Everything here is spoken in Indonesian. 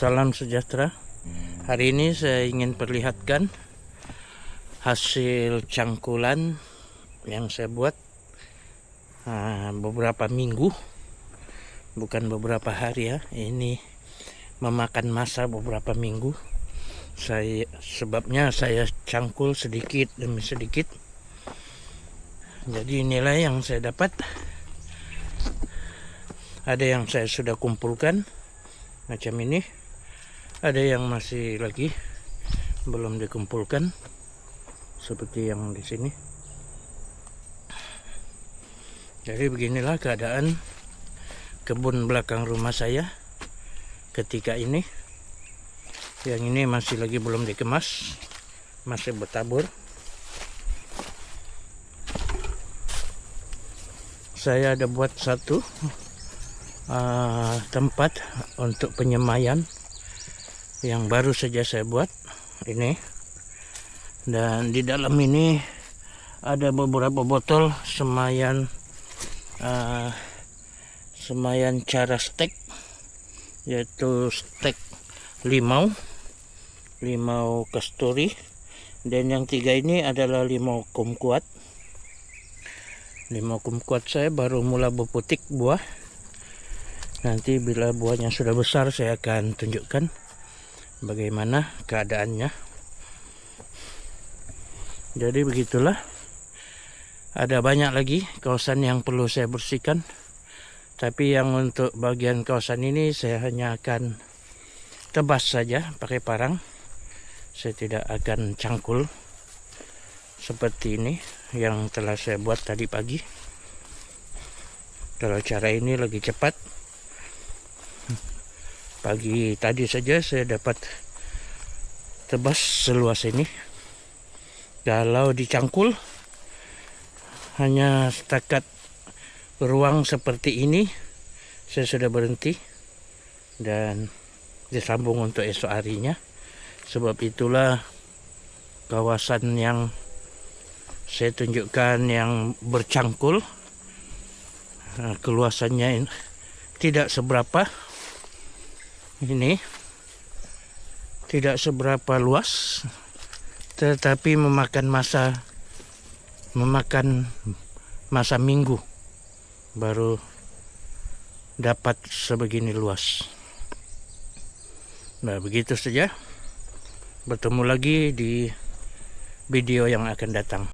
Salam sejahtera. Hari ini saya ingin perlihatkan hasil cangkulan yang saya buat beberapa minggu, bukan beberapa hari ya. Ini memakan masa beberapa minggu. Sebabnya saya cangkul sedikit demi sedikit. Jadi inilah yang saya dapat. Ada yang saya sudah kumpulkan macam ini. Ada yang masih lagi belum dikumpulkan seperti yang di sini. Jadi beginilah keadaan kebun belakang rumah saya ketika ini. Yang ini masih lagi belum dikemas, masih bertabur. Saya ada buat satu tempat untuk penyemaian yang baru saja saya buat ini, dan di dalam ini ada beberapa botol semaian cara stek, yaitu stek limau kasturi, dan yang tiga ini adalah limau kumkuat. Limau kumkuat saya baru mula berputik buah. Nanti bila buahnya sudah besar saya akan tunjukkan bagaimana keadaannya. Jadi begitulah. Ada banyak lagi kawasan yang perlu saya bersihkan. Tapi yang untuk bagian kawasan ini saya hanya akan tebas saja pakai parang. Saya tidak akan cangkul seperti ini yang telah saya buat tadi pagi. Kalau cara ini lebih cepat. Pagi tadi saja saya dapat tebas seluas ini. Kalau dicangkul hanya setakat ruang seperti ini, saya sudah berhenti dan disambung untuk esok harinya. Sebab itulah kawasan yang saya tunjukkan yang bercangkul, keluasannya tidak seberapa. Ini tidak seberapa luas, tetapi memakan masa minggu baru dapat sebegini luas. Nah, begitu saja. Bertemu lagi di video yang akan datang.